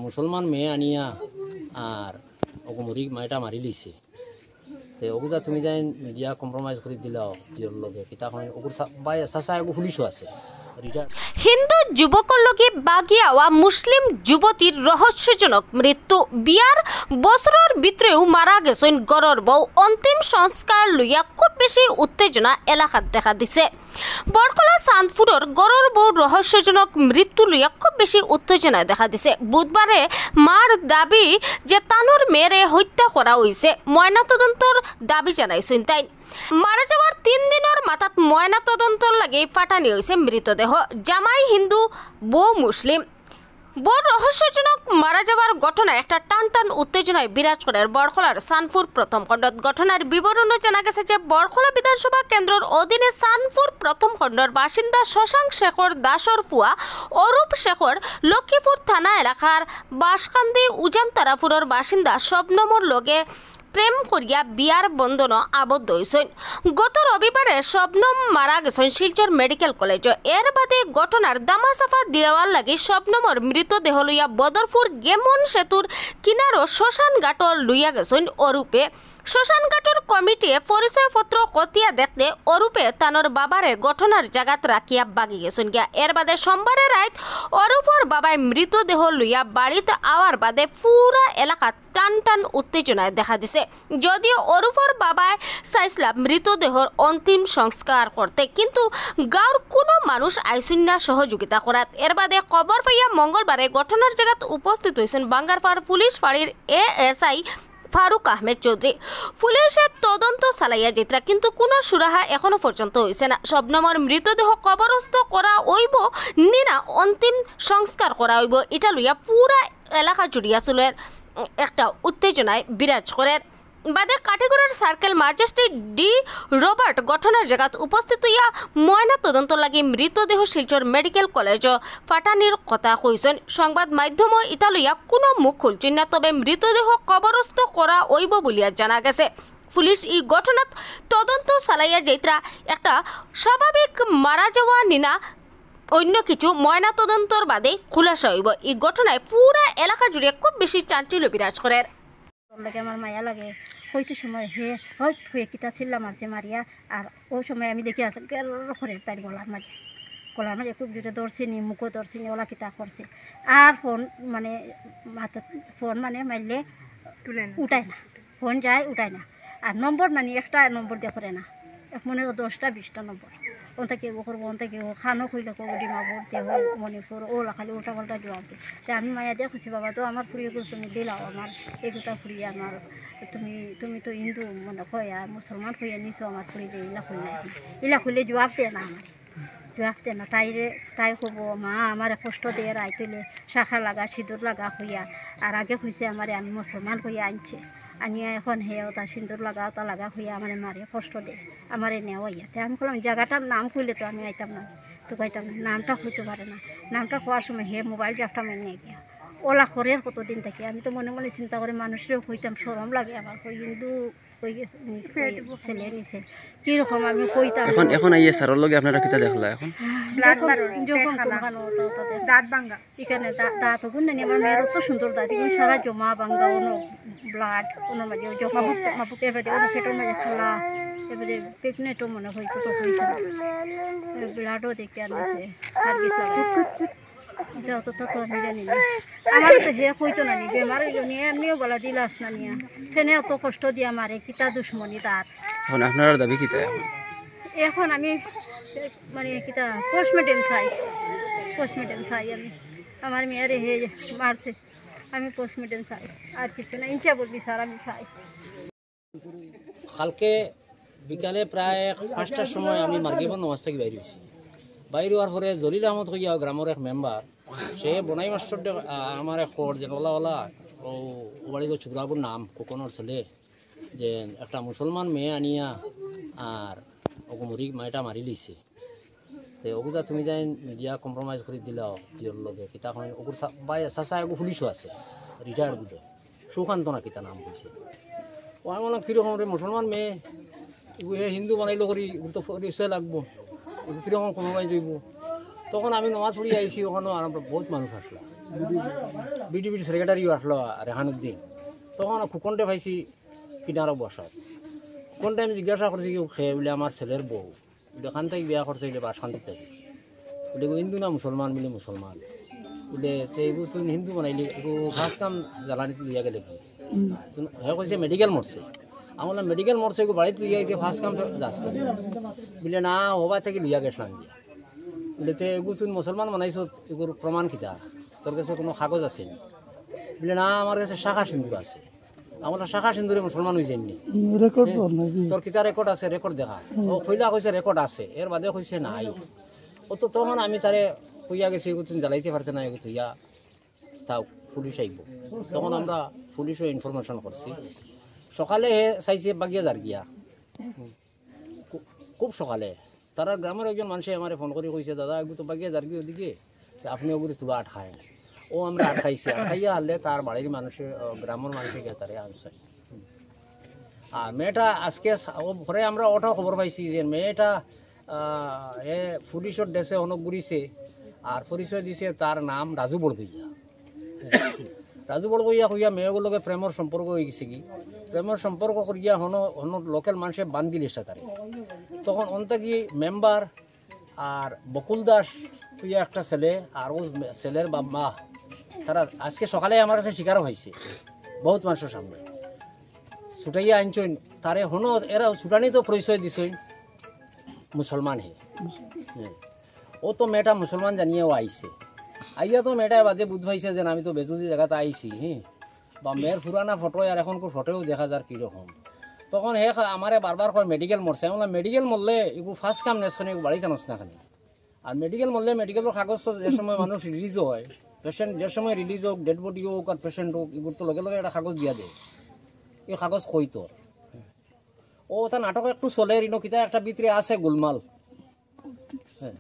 মুসলমান মেয়ে আনিয়া আর অগুমরি মাইটা মারি লিছে তে ওগুলা তুমি যাই মিডিয়া কম্প্রোমাইজ করে দিলাও জিওর লগে কিতা হয় ওগুর বাই সাসা এগু পুলিশও আছে হিন্দু যুবকর লগে বাগিয়াওয়া মুসলিম যুবতীর রহস্যজনক মৃত্যু বিয়ার বছরের ভিতরেও মারা গেছেন গড়র বউ অন্তিম সংস্কার লইয়া খুব বেশি উত্তেজনা এলাকাত দেখা দিছে বরকলা চাঁদপুরের গড়র বউ রহস্যজনক মৃত্যু লইয়া খুব বেশি উত্তেজনা দেখা দিছে বুধবারে মার দাবি যে তানোর মেয়েরে হত্যা করা হয়েছে ময়নাতদন্তর দাবি জানাইছেন তাই মারা যাওয়ার 3 দিনের মাথাত ময়নাতদন্তর লাগে ফাটানি হয়েছে মৃতদেহ জামাই হিন্দু বউ মুসলিম বড় রহস্যজনক মারা যাওয়ার ঘটনা একটা টান টান উত্তেজনায় বিরাজ করে বরখলার সানপুর প্রথম খণ্ডত ঘটনার বিবরণে জানা গেছে যে বরখলা বিধানসভা কেন্দ্রের অধীনে সানপুর প্রথম খণ্ডর বাসিন্দা শশাঙ্ক শেখর দাসর ফুয়া অরূপ শেখর লক্ষ্মীপুর থানা এলাকার বাসকান্দি উজানতারাপুরের বাসিন্দা শবনমর লগে প্রেম করিয়া বিয়ার বন্ধন আবদ্ধ হয়েছেন গত রবিবারে শবনম মারা গেছেন শিলচর মেডিকেল কলেজ এর বাদে ঘটনার দামাসাফা দেওয়ার লাগে শবনমর মৃতদেহ লইয়া বদরপুর গেমন সেতুর কিনারো শ্মশান ঘাটর লইয়া গেছেন অরূপে শ্মশান ঘাটর কমিটিয়ে পরিচয়পত্র কতিয়া দেখতে অরূপে তানোর বাবারে ঘটনার জায়গাত রাখিয়া বাগি গেছেন গিয়া এর বাদে সোমবারে রাত অরূপর বাবায় মৃতদেহ লইয়া বাড়িতে আওয়ার বাদে পুরা এলাকা টান টান উত্তেজনায় দেখা দিছে যদিও অরূপর বাবায় চাইছিলা মৃতদেহর অন্তিম সংস্কার করতে কিন্তু গাঁর কোনো মানুষ আইসুন না সহযোগিতা করাত এর বাদে খবর পাইয়া মঙ্গলবারে ঘটনার জায়গাত উপস্থিত হয়েছেন বাঙ্গারপাড় পুলিশ ফাঁড়ির এএসআই ফারুক আহমেদ চৌধুরী পুলিশের তদন্ত চালাইয়া যেতরা কিন্তু কোনো সুরাহা এখনো পর্যন্ত হয়েছে না শবনমর মৃতদেহ কবরস্থ করা হইব নিনা অন্তিম সংস্কার করা হইব এটা লইয়া পুরা এলাকা জুড়িয়া চলের একটা উত্তেজনায় বিরাজ করে বাদে কাটিগড়ের সার্কেল ম্যাজিস্ট্রেট ডি রবার্ট ঘটনার জায়গাত উপস্থিত হইয়া ময়না তদন্ত লাগি মৃতদেহ শিলচর মেডিকেল কলেজ ফাটানির কথা কইছেন সংবাদ মাধ্যম ইটা লইয়া কোনো মুখ খুলছেন না তবে মৃতদেহ কবরস্থ করা হইব বলিয়া জানা গেছে পুলিশ এই ঘটনাত তদন্ত চালাইয়া যেতরা একটা স্বাভাবিক মারা যাওয়া নিনা অন্য কিছু ময়না তদন্তর বাদে খুলাসা হইব এই ঘটনায় পুরা এলাকা জুড়ে খুব বেশি চাঞ্চল্য বিরাজ করে লাগে আমার মায়া লাগে হইতে সময় হয়ে কিতা ছিলাম আছে মারিয়া আর ওই সময় আমি দেখি করে তাই গলার মাঝে খুব জোরে ধরছি নি মুখও ধরছি নি ওলা কিতা করছে আর ফোন মানে ফোন মানে মারলে উঠায় না ফোন যায় উঠায় না আর নম্বর মানে একটা নম্বর দিয়ে করে না এক মনে 10টা 20টা নম্বর ওনটা কেউ করবো ওনটা কেউ খানো খুঁজলে করবো ডিমাপুর দেহ মণিপুর ওলা খালি উল্টা পাল্টা জবাব দিই তাই আমি মায়া দিয়ে খুশি বাবা তো আমার ফুরিয়েগুলো তুমি দিলাও আমার এগুলো ফুরিয়ে আমার তুমি তো হিন্দু মনে হয় আর মুসলমান হইয়া নিছো আমার ফুরিয়ে ইলা খুললে জবাব দেয় না আমার জবাব দেয় না তাই কব মা আমার কষ্ট দিয়ে রায় তুলে শাখা লাগা সিঁদুর লাগা হইয়া আর আগে হয়েছে আমারে আমি মুসলমান হইয়া আনছে আনিয়া এখন ওটা সিঁদুর লাগা ওটা লাগা হইয়া আমার মারে কষ্ট দে আমারে নেওয়া ইয়াতে আমি বললাম জায়গাটার নাম খুললে তো আমি আইতাম না তো কইতাম না নামটা হইতে পারে না নামটা হওয়ার সময় মোবাইল একটা মেনে নিয়ে গিয়া ওলা করে কতদিন থেকে আমি তো মনে মনে চিন্তা করে মানুষেরও হইতাম সরম লাগে আমার কিন্তু হয়ে গেছে ছেলে নিছে কিরকম আমি কইতাম এখন আইয়ে স্যারের লগে আপনারা কিতা দেখলা এখন দাঁত ভাঙ্গা এখানে দাঁত হগুন না আমার মেয়ের অত সুন্দর দাঁত এখন সারা জমা ভাঙ্গা অনো ব্লাড ওনার মাঝে জমা এর বাদে ওনার পেটের মাঝে খালা এবারে প্রেগনেন্টও মনে হয়তো তো হয়েছে ব্লাডও দেখে আনছে আর কিছু তো আমি জানি না আমার তো হে হইতো না নি বেমার নিয়ে এমনিও বলা দিলাস না নিয়া সেনে অত কষ্ট দিয়া মারে কিতা দুশ্মনী তার এখন আপনার দাবি কিতা এখন আমি মানে কিতা পোস্টমর্টেম চাই আমি আমার মেয়েরে হে মারছে আমি পোস্টমর্টেম চাই আর কিছু না ইনচাবল বিচার আমি চাই কালকে বিকালে প্রায় 5টার সময় আমি মার্গেবন নামাজ থেকে বাইরে হয়েছি বাইরে হওয়ার পরে জলিল আহমদ হইয়া গ্রামের এক মেম্বার সে বনাই মাস্টার আমার এক খবর যে ওলা ও বাড়ি ছুকরাবুর নাম কোকনোর ছেলে যে একটা মুসলমান মেয়ে আনিয়া আর ওগুমরি মাইটা মারি লিছে তো ওগুলা তুমি যাই মিডিয়া কম্প্রোমাইজ করে দিলাও জিওর লগে কিতা হয় ওগুর বাই চাচা এগু পুলিশও আছে রিটায়ার্ড বুঝো সুকান্ত না কিতা নাম কইছে ও আমি বললাম কীরকম রে মুসলমান মেয়ে হিন্দু বানাইলো করি তো নিশ্চয় লাগবো কীরকম কোনোবাই যাইব তখন আমি নামাজ পড়ি আইসি ওখানে আর বহুত মানুষ আসলা বিডিবির সেক্রেটারিও আসলো রেহানুদ্দিন। তখন খুকনটে পাইছি কিনারও বসা। কোন টাইম জিজ্ঞাসা করছি কেউ খেয়ে বলে আমার ছেলের বউ বলে খান থেকে বিয়া করছে বলে বাসখান্তি থেকে বলে হিন্দু না মুসলমান বলে মুসলমান বলে এগু তুই হিন্দু বানাইলি এগু ফার্স্ট কাম জ্বালানি লইয়া গেলে কি হ্যাঁ কইছে মেডিকেল মরছে। আমি বললাম মেডিকেল মরছে এগু বাড়িতে লইয়া গেছে ফার্স্ট কাম যাস বলে না হবা থেকে লইয়া গেছিলাম দিয়া বলে এগু তুই মুসলমান বানাইছ এগুর প্রমাণ কিতা তোর কাছে কোনো কাগজ আছে বলে না আমার কাছে শাখা সিন্দুর আছে। আমরা শাখা সিন্দুরে মুসলমান হয়ে যায়নি তোর কিতা রেকর্ড আছে রেকর্ড দেখা ও কইলা কইছে রেকর্ড আছে এর বাদে কইছে নাই। ও তো তখন আমি তারে কইয়া গেছি এগুলো তুমি জ্বালাইতে পারতে না এগুলো ইয়া তাও পুলিশ আইব। তখন আমরা পুলিশও ইনফরমেশন করছি। সকালে হে চাইছে বাগিয়া যার গিয়া খুব সকালে তারা গ্রামের একজন মানুষে আমার ফোন করে কইছে দাদা এগুলো তো বাগিয়া যার গিয়ে ওদিকে আপনি ওগুলো তুবা আট খায় ও আমরা আটকাইছি আটকাইয়া হারলে তার বাড়ির মানুষে গ্রামের মানুষে গিয়ে তারে আনছে। আর মেয়েটা আজকে পরে আমরা ওটাও খবর পাইছি যে মেয়েটা এ পুলিশের দেশে অনেক ঘুরিছে আর পরিচয় দিছে তার নাম রাজু বড়বইয়া। রাজু বড়বইয়া কইয়া মেয়েগুলোকে প্রেমের সম্পর্ক হয়ে গেছে কি প্রেমের সম্পর্ক করিয়া হন লোকাল মানুষে বান্ধি লিস্টা তারে। তখন অন্তে কি মেম্বার আর বকুল দাস কইয়া একটা ছেলে আর ও ছেলের মা তারা আজকে সকালে আমার কাছে শিকারও হয়েছে বহুত মানুষের সামনে ছুটাইয়া আনছইন তারে হনো এরা ছুটানি তো পরিচয় দিছইন মুসলমান হে ও তো মেয়েটা মুসলমান জানিয়েও আইছে আইয়া তো মেয়েটা বাদে বুঝ পাইছে যে আমি তো বেজুজি জায়গাতে আইছি বা মেয়ের পুরানা ফটো আর এখনকার ফটোও দেখা যার কীরকম। তখন হে আমারে বারবার কয় মেডিকেল মরছে। আমি বললাম মেডিকেল মরলে এগুলো ফার্স্ট কাম নেশনে বাড়িতে নষ্ট না খানি আর মেডিকেল মরলে মেডিকেলের কাগজ তো যে সময় মানুষ রিলিজ হয় পেশেন্ট যে সময় রিলিজ হোক ডেড বডি হোক আর পেশেন্ট হোক এগুলো তো লগে লগে একটা কাগজ দিয়া দেয় এই কাগজ কই তোর ও তা নাটক একটু চলে রিনো কিতা একটা ভিতরে আছে গোলমাল। হ্যাঁ